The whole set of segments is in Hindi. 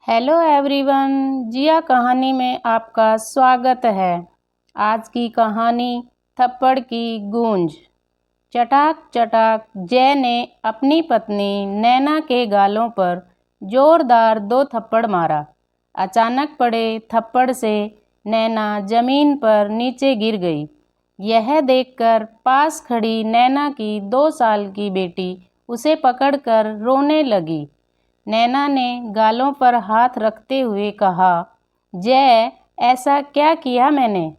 हेलो एवरीवन, जिया कहानी में आपका स्वागत है। आज की कहानी थप्पड़ की गूंज। चटाक चटाक जय ने अपनी पत्नी नैना के गालों पर जोरदार 2 थप्पड़ मारा। अचानक पड़े थप्पड़ से नैना जमीन पर नीचे गिर गई। यह देखकर पास खड़ी नैना की 2 साल की बेटी उसे पकड़कर रोने लगी। नैना ने गालों पर हाथ रखते हुए कहा, जय, ऐसा क्या किया मैंने?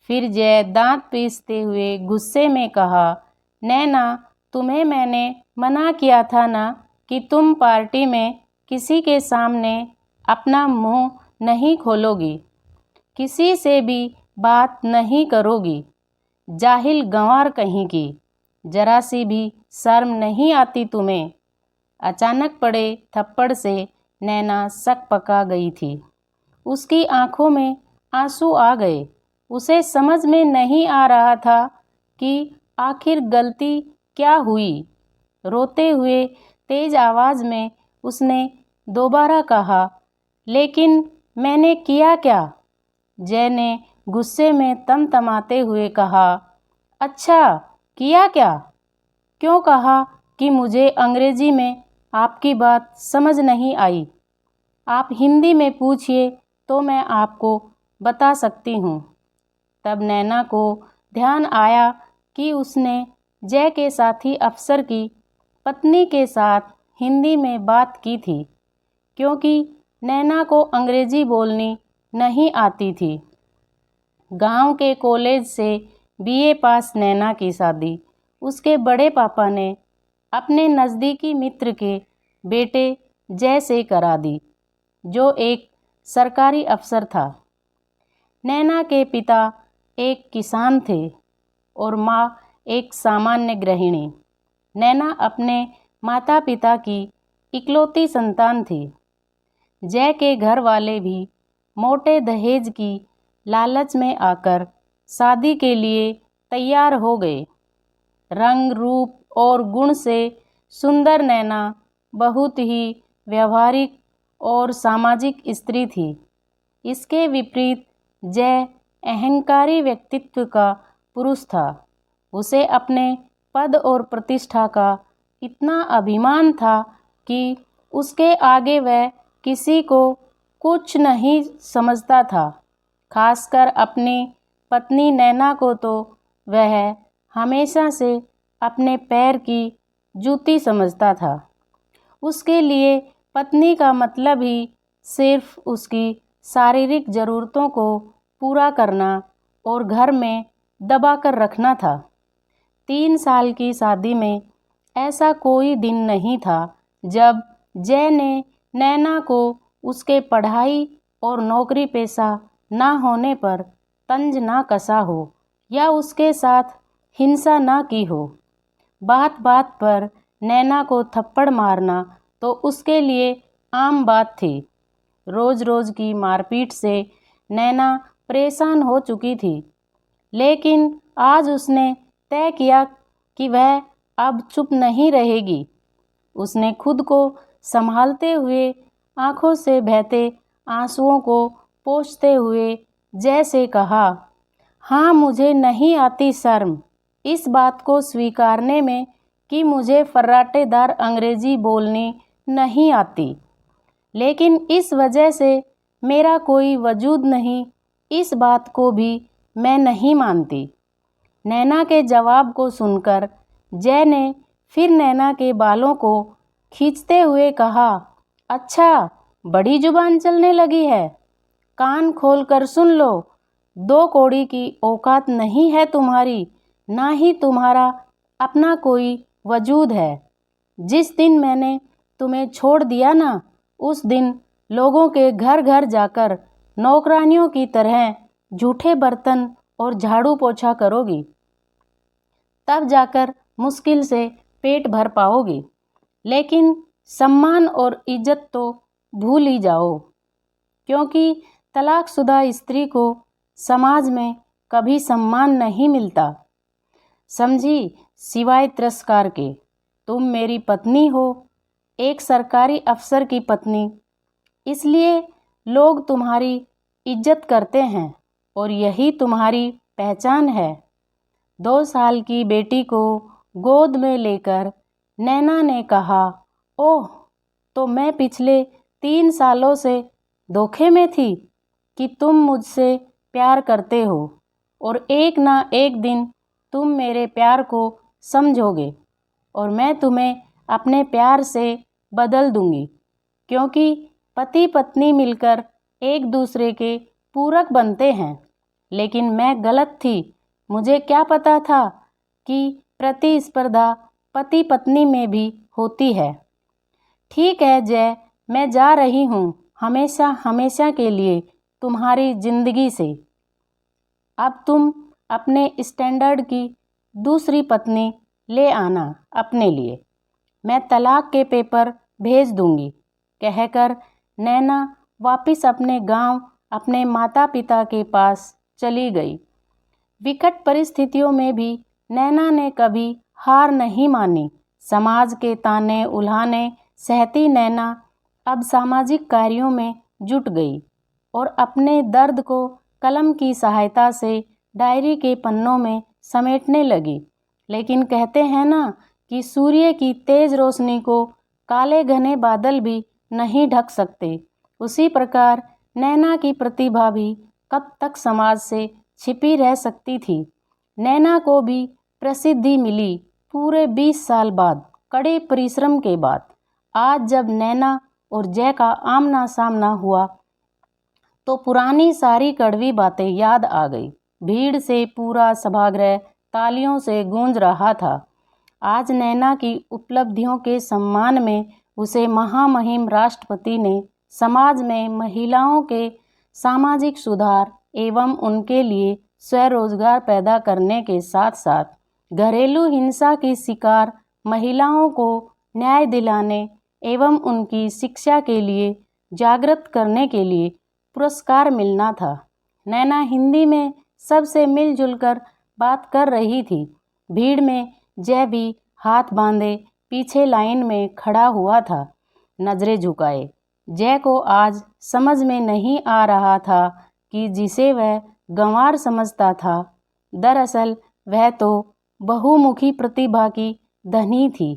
फिर जय दांत पीसते हुए गुस्से में कहा, नैना, तुम्हें मैंने मना किया था ना कि तुम पार्टी में किसी के सामने अपना मुंह नहीं खोलोगी, किसी से भी बात नहीं करोगी। जाहिल गंवार कहीं की, जरा सी भी शर्म नहीं आती तुम्हें? अचानक पड़े थप्पड़ से नैना सकपका गई थी। उसकी आंखों में आंसू आ गए। उसे समझ में नहीं आ रहा था कि आखिर गलती क्या हुई। रोते हुए तेज आवाज में उसने दोबारा कहा, लेकिन मैंने किया क्या? जय ने गुस्से में तमतमाते हुए कहा, अच्छा किया क्या? क्यों कहा कि मुझे अंग्रेजी में आपकी बात समझ नहीं आई। आप हिंदी में पूछिए तो मैं आपको बता सकती हूँ। तब नैना को ध्यान आया कि उसने जय के साथी अफसर की पत्नी के साथ हिंदी में बात की थी, क्योंकि नैना को अंग्रेजी बोलनी नहीं आती थी। गांव के कॉलेज से बीए पास नैना की शादी उसके बड़े पापा ने अपने नज़दीकी मित्र के बेटे जय से करा दी, जो एक सरकारी अफसर था। नैना के पिता एक किसान थे और माँ एक सामान्य गृहिणी। नैना अपने माता पिता की इकलौती संतान थी। जय के घर वाले भी मोटे दहेज की लालच में आकर शादी के लिए तैयार हो गए। रंग रूप और गुण से सुंदर नैना बहुत ही व्यवहारिक और सामाजिक स्त्री थी। इसके विपरीत जय अहंकारी व्यक्तित्व का पुरुष था। उसे अपने पद और प्रतिष्ठा का इतना अभिमान था कि उसके आगे वह किसी को कुछ नहीं समझता था। खासकर अपनी पत्नी नैना को तो वह हमेशा से अपने पैर की जूती समझता था। उसके लिए पत्नी का मतलब ही सिर्फ उसकी शारीरिक ज़रूरतों को पूरा करना और घर में दबा कर रखना था। 3 साल की शादी में ऐसा कोई दिन नहीं था जब जय ने नैना को उसके पढ़ाई और नौकरी पेशा ना होने पर तंज ना कसा हो या उसके साथ हिंसा ना की हो। बात बात पर नैना को थप्पड़ मारना तो उसके लिए आम बात थी। रोज रोज की मारपीट से नैना परेशान हो चुकी थी, लेकिन आज उसने तय किया कि वह अब चुप नहीं रहेगी। उसने खुद को संभालते हुए आंखों से बहते आंसुओं को पोंछते हुए जय से कहा, हाँ, मुझे नहीं आती शर्म इस बात को स्वीकारने में कि मुझे फर्राटेदार अंग्रेजी बोलनी नहीं आती, लेकिन इस वजह से मेरा कोई वजूद नहीं, इस बात को भी मैं नहीं मानती। नैना के जवाब को सुनकर जय ने फिर नैना के बालों को खींचते हुए कहा, अच्छा, बड़ी जुबान चलने लगी है। कान खोलकर सुन लो, 2 कौड़ी की औकात नहीं है तुम्हारी, ना ही तुम्हारा अपना कोई वजूद है। जिस दिन मैंने तुम्हें छोड़ दिया ना, उस दिन लोगों के घर घर जाकर नौकरानियों की तरह जूठे बर्तन और झाड़ू पोछा करोगी। तब जाकर मुश्किल से पेट भर पाओगी, लेकिन सम्मान और इज्जत तो भूल ही जाओ, क्योंकि तलाकशुदा स्त्री को समाज में कभी सम्मान नहीं मिलता। समझी? सिवाय तिरस्कार के। तुम मेरी पत्नी हो, एक सरकारी अफसर की पत्नी। इसलिए लोग तुम्हारी इज्जत करते हैं और यही तुम्हारी पहचान है। 2 साल की बेटी को गोद में लेकर नैना ने कहा, ओह, तो मैं पिछले 3 सालों से धोखे में थी कि तुम मुझसे प्यार करते हो और एक ना एक दिन तुम मेरे प्यार को समझोगे और मैं तुम्हें अपने प्यार से बदल दूंगी, क्योंकि पति पत्नी मिलकर एक दूसरे के पूरक बनते हैं। लेकिन मैं गलत थी। मुझे क्या पता था कि प्रतिस्पर्धा पति पत्नी में भी होती है। ठीक है जय, मैं जा रही हूँ, हमेशा हमेशा के लिए तुम्हारी जिंदगी से। अब तुम अपने स्टैंडर्ड की दूसरी पत्नी ले आना अपने लिए। मैं तलाक के पेपर भेज दूंगी, कहकर नैना वापस अपने गांव अपने माता पिता के पास चली गई। विकट परिस्थितियों में भी नैना ने कभी हार नहीं मानी। समाज के ताने उल्हाने सहती नैना अब सामाजिक कार्यों में जुट गई और अपने दर्द को कलम की सहायता से डायरी के पन्नों में समेटने लगी। लेकिन कहते हैं ना कि सूर्य की तेज रोशनी को काले घने बादल भी नहीं ढक सकते। उसी प्रकार नैना की प्रतिभा भी कब तक समाज से छिपी रह सकती थी। नैना को भी प्रसिद्धि मिली पूरे 20 साल बाद, कड़े परिश्रम के बाद। आज जब नैना और जय का आमना सामना हुआ तो पुरानी सारी कड़वी बातें याद आ गई। भीड़ से पूरा सभागृह तालियों से गूंज रहा था। आज नैना की उपलब्धियों के सम्मान में उसे महामहिम राष्ट्रपति ने समाज में महिलाओं के सामाजिक सुधार एवं उनके लिए स्वरोजगार पैदा करने के साथ साथ घरेलू हिंसा की शिकार महिलाओं को न्याय दिलाने एवं उनकी शिक्षा के लिए जागृत करने के लिए पुरस्कार मिलना था। नैना हिंदी में सबसे मिलजुल कर बात कर रही थी। भीड़ में जय भी हाथ बांधे पीछे लाइन में खड़ा हुआ था, नजरें झुकाए। जय को आज समझ में नहीं आ रहा था कि जिसे वह गंवार समझता था, दरअसल वह तो बहुमुखी प्रतिभा की धनी थी।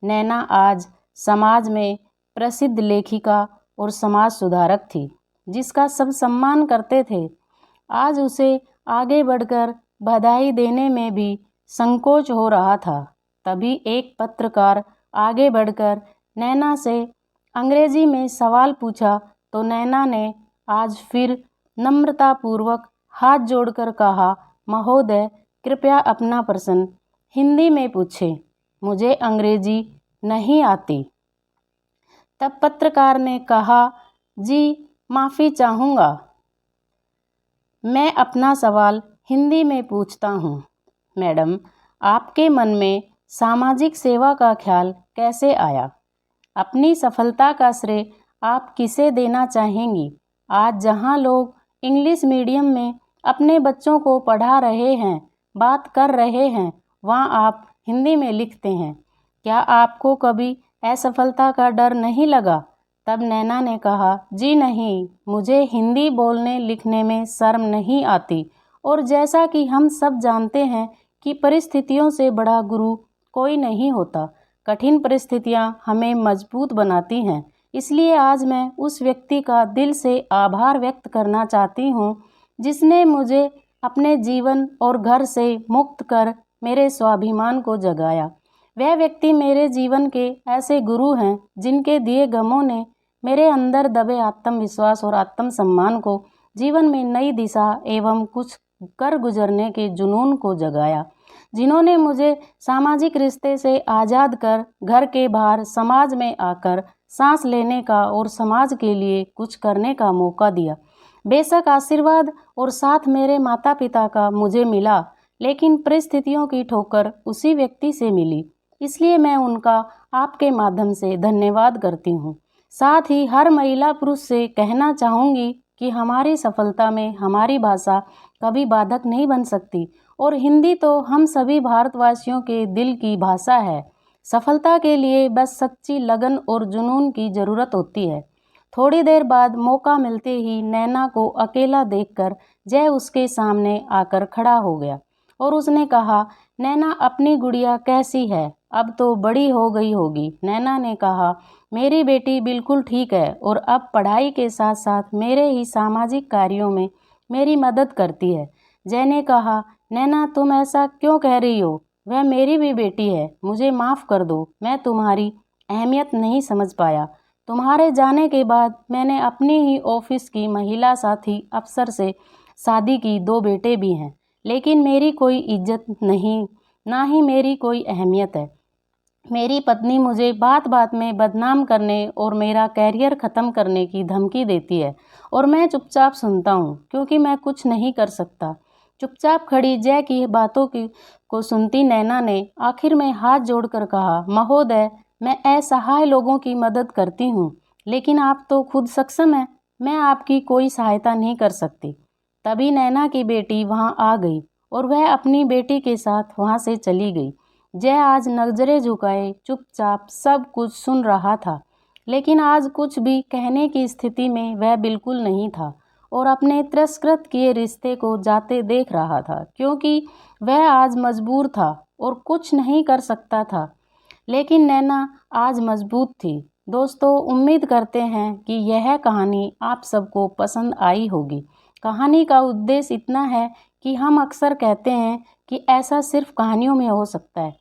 नैना आज समाज में प्रसिद्ध लेखिका और समाज सुधारक थी, जिसका सब सम्मान करते थे। आज उसे आगे बढ़कर बधाई देने में भी संकोच हो रहा था। तभी एक पत्रकार आगे बढ़कर नैना से अंग्रेजी में सवाल पूछा तो नैना ने आज फिर नम्रतापूर्वक हाथ जोड़कर कहा, महोदय, कृपया अपना प्रश्न हिंदी में पूछें, मुझे अंग्रेजी नहीं आती। तब पत्रकार ने कहा, जी माफ़ी चाहूँगा, मैं अपना सवाल हिंदी में पूछता हूँ। मैडम, आपके मन में सामाजिक सेवा का ख्याल कैसे आया? अपनी सफलता का श्रेय आप किसे देना चाहेंगी? आज जहाँ लोग इंग्लिश मीडियम में अपने बच्चों को पढ़ा रहे हैं, बात कर रहे हैं, वहाँ आप हिंदी में लिखते हैं। क्या आपको कभी असफलता का डर नहीं लगा? तब नैना ने कहा, जी नहीं, मुझे हिंदी बोलने लिखने में शर्म नहीं आती। और जैसा कि हम सब जानते हैं कि परिस्थितियों से बड़ा गुरु कोई नहीं होता। कठिन परिस्थितियां हमें मजबूत बनाती हैं। इसलिए आज मैं उस व्यक्ति का दिल से आभार व्यक्त करना चाहती हूँ जिसने मुझे अपने जीवन और घर से मुक्त कर मेरे स्वाभिमान को जगाया। वह व्यक्ति मेरे जीवन के ऐसे गुरु हैं जिनके दिए गमों ने मेरे अंदर दबे आत्मविश्वास और आत्मसम्मान को जीवन में नई दिशा एवं कुछ कर गुजरने के जुनून को जगाया। जिन्होंने मुझे सामाजिक रिश्ते से आज़ाद कर घर के बाहर समाज में आकर सांस लेने का और समाज के लिए कुछ करने का मौका दिया। बेशक आशीर्वाद और साथ मेरे माता पिता का मुझे मिला, लेकिन परिस्थितियों की ठोकर उसी व्यक्ति से मिली। इसलिए मैं उनका आपके माध्यम से धन्यवाद करती हूँ। साथ ही हर महिला पुरुष से कहना चाहूँगी कि हमारी सफलता में हमारी भाषा कभी बाधक नहीं बन सकती और हिंदी तो हम सभी भारतवासियों के दिल की भाषा है। सफलता के लिए बस सच्ची लगन और जुनून की ज़रूरत होती है। थोड़ी देर बाद मौका मिलते ही नैना को अकेला देखकर जय उसके सामने आकर खड़ा हो गया और उसने कहा, नैना अपनी गुड़िया कैसी है? अब तो बड़ी हो गई होगी। नैना ने कहा, मेरी बेटी बिल्कुल ठीक है और अब पढ़ाई के साथ साथ मेरे ही सामाजिक कार्यों में मेरी मदद करती है। जय ने कहा, नैना तुम ऐसा क्यों कह रही हो? वह मेरी भी बेटी है, मुझे माफ़ कर दो। मैं तुम्हारी अहमियत नहीं समझ पाया। तुम्हारे जाने के बाद मैंने अपनी ही ऑफिस की महिला साथी अफसर से शादी की, 2 बेटे भी हैं, लेकिन मेरी कोई इज्जत नहीं, ना ही मेरी कोई अहमियत है। मेरी पत्नी मुझे बात बात में बदनाम करने और मेरा कैरियर ख़त्म करने की धमकी देती है और मैं चुपचाप सुनता हूँ क्योंकि मैं कुछ नहीं कर सकता। चुपचाप खड़ी जय की बातों की को सुनती नैना ने आखिर में हाथ जोड़कर कहा, महोदय, मैं असहाय लोगों की मदद करती हूँ, लेकिन आप तो खुद सक्षम हैं, मैं आपकी कोई सहायता नहीं कर सकती। तभी नैना की बेटी वहाँ आ गई और वह अपनी बेटी के साथ वहाँ से चली गई। जय आज नजरें झुकाए चुपचाप सब कुछ सुन रहा था, लेकिन आज कुछ भी कहने की स्थिति में वह बिल्कुल नहीं था और अपने तिरस्कृत किए रिश्ते को जाते देख रहा था, क्योंकि वह आज मजबूर था और कुछ नहीं कर सकता था। लेकिन नैना आज मजबूत थी। दोस्तों, उम्मीद करते हैं कि यह कहानी आप सबको पसंद आई होगी। कहानी का उद्देश्य इतना है कि हम अक्सर कहते हैं कि ऐसा सिर्फ कहानियों में हो सकता है,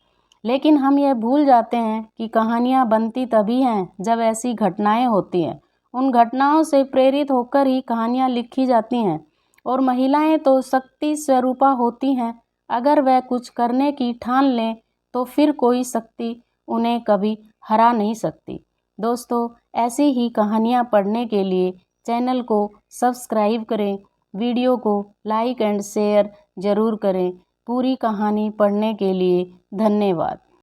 लेकिन हम यह भूल जाते हैं कि कहानियाँ बनती तभी हैं जब ऐसी घटनाएं होती हैं। उन घटनाओं से प्रेरित होकर ही कहानियाँ लिखी जाती हैं और महिलाएं तो शक्ति स्वरूपा होती हैं। अगर वह कुछ करने की ठान लें तो फिर कोई शक्ति उन्हें कभी हरा नहीं सकती। दोस्तों, ऐसी ही कहानियाँ पढ़ने के लिए चैनल को सब्सक्राइब करें, वीडियो को लाइक एंड शेयर ज़रूर करें। पूरी कहानी पढ़ने के लिए धन्यवाद।